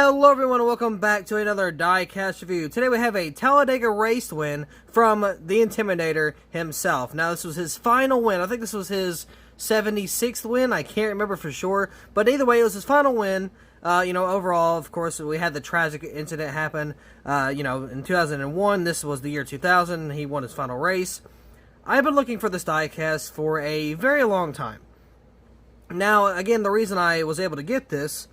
Hello everyone and welcome back to another Diecast review. Today we have a Talladega race win from the Intimidator himself. Now this was his final win. I think this was his 76th win. I can't remember for sure. But either way, it was his final win. Overall, of course, we had the tragic incident happen, in 2001. This was the year 2000. He won his final race. I've been looking for this Diecast for a very long time. Now, again, the reason I was able to get this,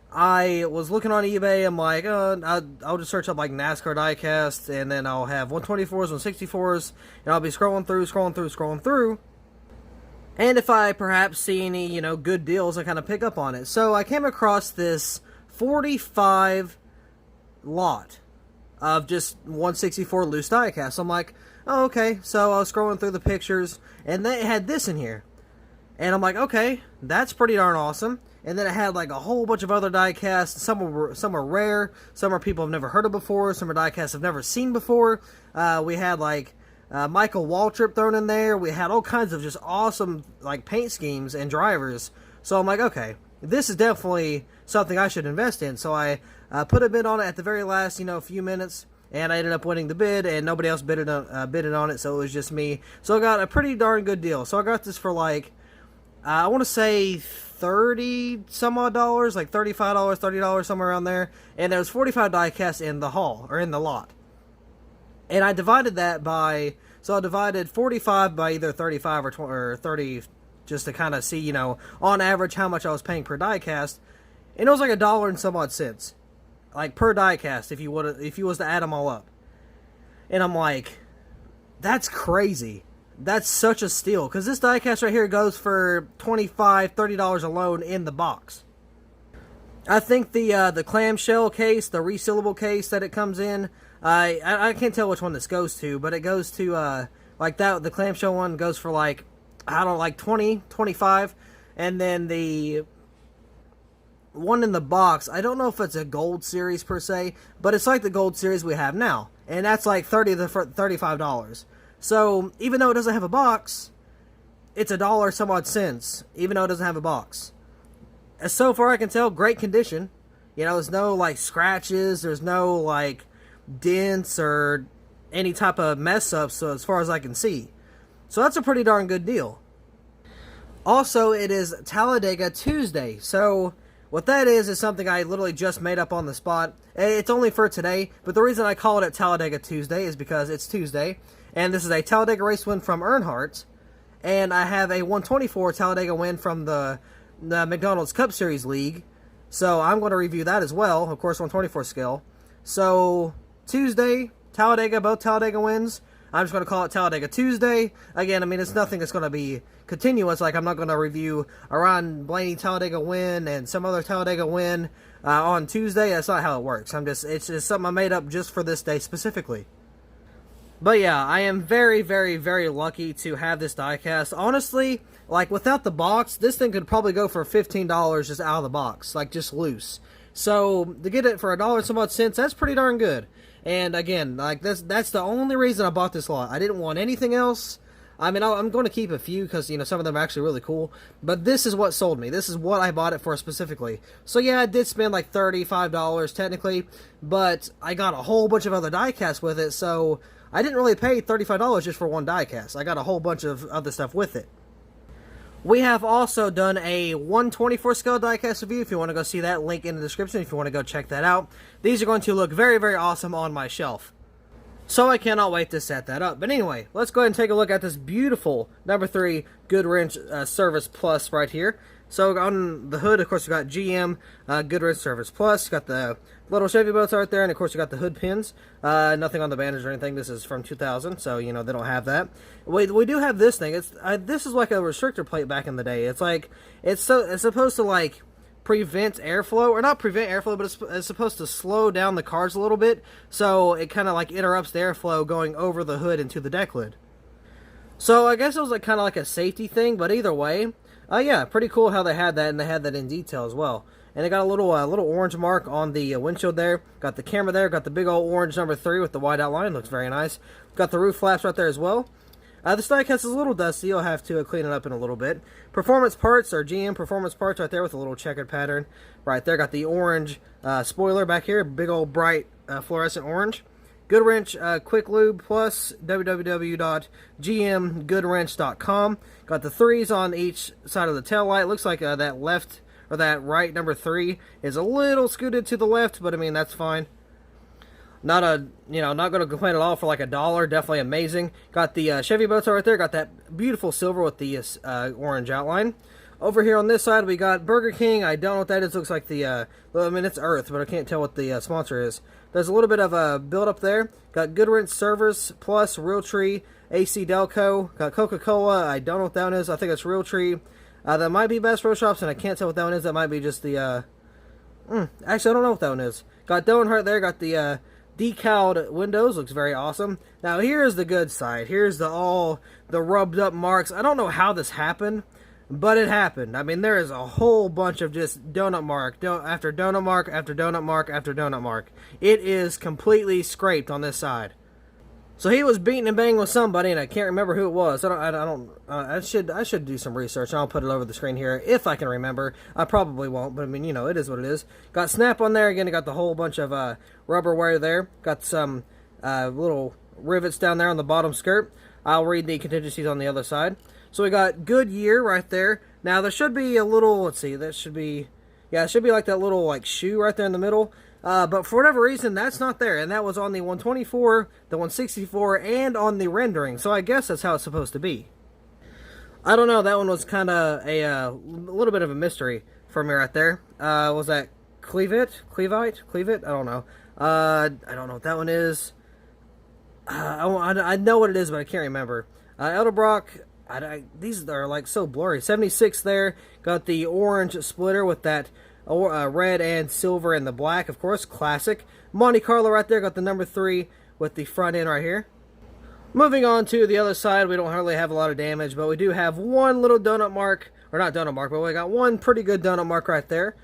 I was looking on eBay. I'm like, I'll just search up like NASCAR diecast, and then I'll have 124s, 164s, and I'll be scrolling through. And if I perhaps see any, good deals, I kind of pick up on it. So I came across this 45 lot of just 164 loose diecast. So I'm like, oh, okay. So I was scrolling through the pictures, and they had this in here. And I'm like, okay, that's pretty darn awesome. And then it had like a whole bunch of other diecasts. Some are rare. Some are people I've never heard of before. Some are diecasts I've never seen before. We had like Michael Waltrip thrown in there. We had all kinds of just awesome like paint schemes and drivers. So I'm like, okay, this is definitely something I should invest in. So I put a bid on it at the very last, few minutes. And I ended up winning the bid, and nobody else bidded on it, so it was just me. So I got a pretty darn good deal. So I got this for like, I want to say 30 some odd dollars, like $35, $30, somewhere around there. And there was 45 diecasts in the haul, or in the lot. And I divided that by, so I divided 45 by either 35 or 20, or 30, just to kind of see, on average how much I was paying per diecast. And it was like $1 and some odd cents, like per diecast, if you was to add them all up. And I'm like, that's crazy. That's such a steal, because this diecast right here goes for $25, $30 alone in the box. I think the clamshell case, the resealable case that it comes in, I can't tell which one this goes to, but it goes to, like that, the clamshell one goes for like, I don't know, like 20, 25, and then the one in the box, I don't know if it's a gold series per se, but it's like the gold series we have now, and that's like $30 to $35. So, even though it doesn't have a box, it's $1 some odd cents, even though it doesn't have a box. As so far I can tell, great condition. There's no, like, scratches, there's no, like, dents or any type of mess-ups, so as far as I can see. So that's a pretty darn good deal. Also, it is Talladega Tuesday, so what that is something I literally just made up on the spot. It's only for today, but the reason I call it Talladega Tuesday is because it's Tuesday. And this is a Talladega race win from Earnhardt. And I have a 124 Talladega win from the McDonald's Cup Series League. So I'm going to review that as well. Of course, 124 scale. So Tuesday, Talladega, both Talladega wins. I'm just going to call it Talladega Tuesday. Again, I mean, it's nothing that's going to be continuous. Like, I'm not going to review a Ron Blaney Talladega win and some other Talladega win on Tuesday. That's not how it works. It's just something I made up just for this day specifically. But yeah, I am very, very, very lucky to have this diecast. Honestly, like, without the box, this thing could probably go for $15 just out of the box, like, just loose. So, to get it for $1 some odd cents, that's pretty darn good. And again, like, that's the only reason I bought this lot. I didn't want anything else. I mean, I'm going to keep a few because, some of them are actually really cool. But this is what sold me. This is what I bought it for specifically. So yeah, I did spend like $35 technically, but I got a whole bunch of other diecasts with it, so I didn't really pay $35 just for one diecast. I got a whole bunch of other stuff with it. We have also done a 124 scale diecast review. If you want to go see that, link in the description if you want to go check that out. These are going to look very, very awesome on my shelf. So I cannot wait to set that up. But anyway, let's go ahead and take a look at this beautiful number 3 Goodwrench Service Plus right here. So on the hood, of course, we got GM Goodwrench Service Plus. Got the little Chevy boats right there, and of course, you got the hood pins. Nothing on the bandage or anything. This is from 2000, so they don't have that. We do have this thing. This is like a restrictor plate back in the day. It's like it's supposed to like prevent airflow, or not prevent airflow, but it's supposed to slow down the cars a little bit, so it kind of like interrupts the airflow going over the hood into the deck lid. So I guess it was like kind of like a safety thing, but either way, yeah, pretty cool how they had that, and they had that in detail as well. And it got a little orange mark on the windshield there. Got the camera there. Got the big old orange number 3 with the wide outline. Looks very nice. Got the roof flaps right there as well. This diecast is a little dusty. I'll have to clean it up in a little bit. Performance parts are GM performance parts right there with a little checkered pattern. Right there, got the orange spoiler back here, big old bright fluorescent orange. Goodwrench Quick Lube Plus, www.gmgoodwrench.com. Got the 3s on each side of the tail light. Looks like that left or that right number 3 is a little scooted to the left, but I mean that's fine. Not not going to complain at all for like $1. Definitely amazing. Got the Chevy bow tie right there. Got that beautiful silver with the orange outline. Over here on this side, we got Burger King. I don't know what that is. Looks like the, well, I mean, it's Earth, but I can't tell what the sponsor is. There's a little bit of a build up there. Got Goodwrench Servers Plus, Realtree, AC Delco. Got Coca-Cola. I don't know what that one is. I think it's Realtree. That might be Bass Pro Shops, and I can't tell what that one is. That might be just the, actually, I don't know what that one is. Got Earnhardt there. Got the, decaled windows. Looks very awesome. Now, here's the good side. Here's all the rubbed up marks. I don't know how this happened, but it happened. I mean, there is a whole bunch of just donut mark after donut mark after donut mark after donut mark. It is completely scraped on this side. So he was beating and banging with somebody, and I can't remember who it was. I should do some research. I'll put it over the screen here if I can remember. I probably won't, but I mean, it is what it is. Got snap on there again. Got the whole bunch of rubber wire there. Got some little rivets down there on the bottom skirt. I'll read the contingencies on the other side. So we got Goodyear right there. Now there should be a little. Let's see. That should be. Yeah, it should be like that little like shoe right there in the middle. But for whatever reason, that's not there. And that was on the 124, the 164, and on the rendering. So I guess that's how it's supposed to be. I don't know. That one was kind of a little bit of a mystery for me right there. Was that Cleavite? I don't know. I don't know what that one is. I know what it is, but I can't remember. Edelbrock, these are like so blurry. 76 there. Got the orange splitter with that red and silver and the black, of course, classic. Monte Carlo right there, got the number 3 with the front end right here. Moving on to the other side, we don't hardly have a lot of damage, but we do have one little donut mark, or not donut mark, but we got one pretty good donut mark right there.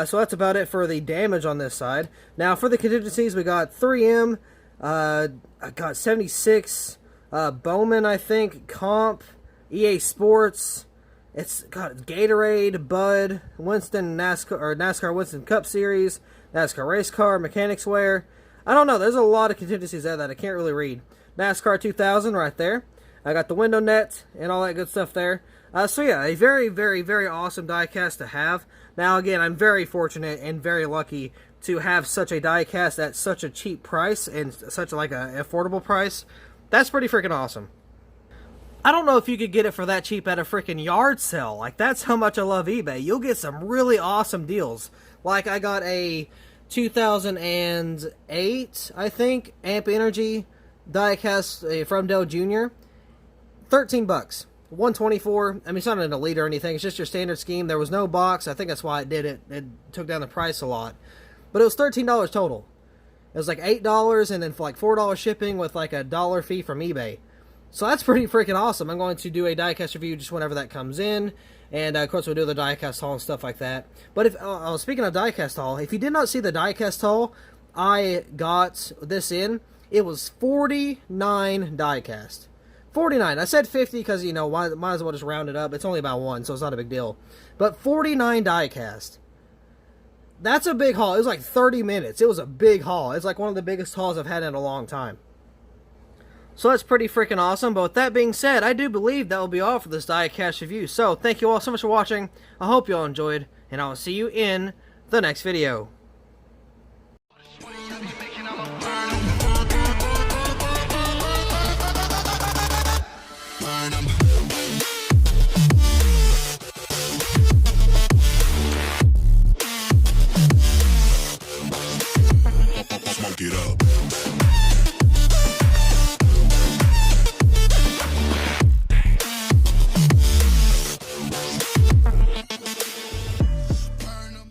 So that's about it for the damage on this side. Now for the contingencies, we got 3M, I got 76, Bowman, I think, Comp, EA Sports. It's got Gatorade, Bud, Winston, NASCAR Winston Cup Series, NASCAR Race Car, Mechanics Wear. I don't know. There's a lot of contingencies there that I can't really read. NASCAR 2000 right there. I got the window net and all that good stuff there. So yeah, a very, very, very awesome diecast to have. Now again, I'm very fortunate and very lucky to have such a diecast at such a cheap price and such like a affordable price. That's pretty freaking awesome. I don't know if you could get it for that cheap at a freaking yard sale. Like, that's how much I love eBay. You'll get some really awesome deals. Like, I got a 2008, I think, Amp Energy diecast from Dell Jr. 13 bucks. 124. I mean, it's not an Elite or anything. It's just your standard scheme. There was no box. I think that's why it did it. It took down the price a lot. But it was $13 total. It was like $8 and then for like $4 shipping with like a $1 fee from eBay. So that's pretty freaking awesome. I'm going to do a diecast review just whenever that comes in. And, of course, we'll do the diecast haul and stuff like that. But if speaking of diecast haul, if you did not see the diecast haul, I got this in. It was 49 diecast. 49. I said 50 because, might as well just round it up. It's only about 1, so it's not a big deal. But 49 diecast. That's a big haul. It was like 30 minutes. It was a big haul. It's like one of the biggest hauls I've had in a long time. So that's pretty freaking awesome. But with that being said, I do believe that will be all for this diecast review. So thank you all so much for watching. I hope you all enjoyed, and I will see you in the next video. Smoke it up.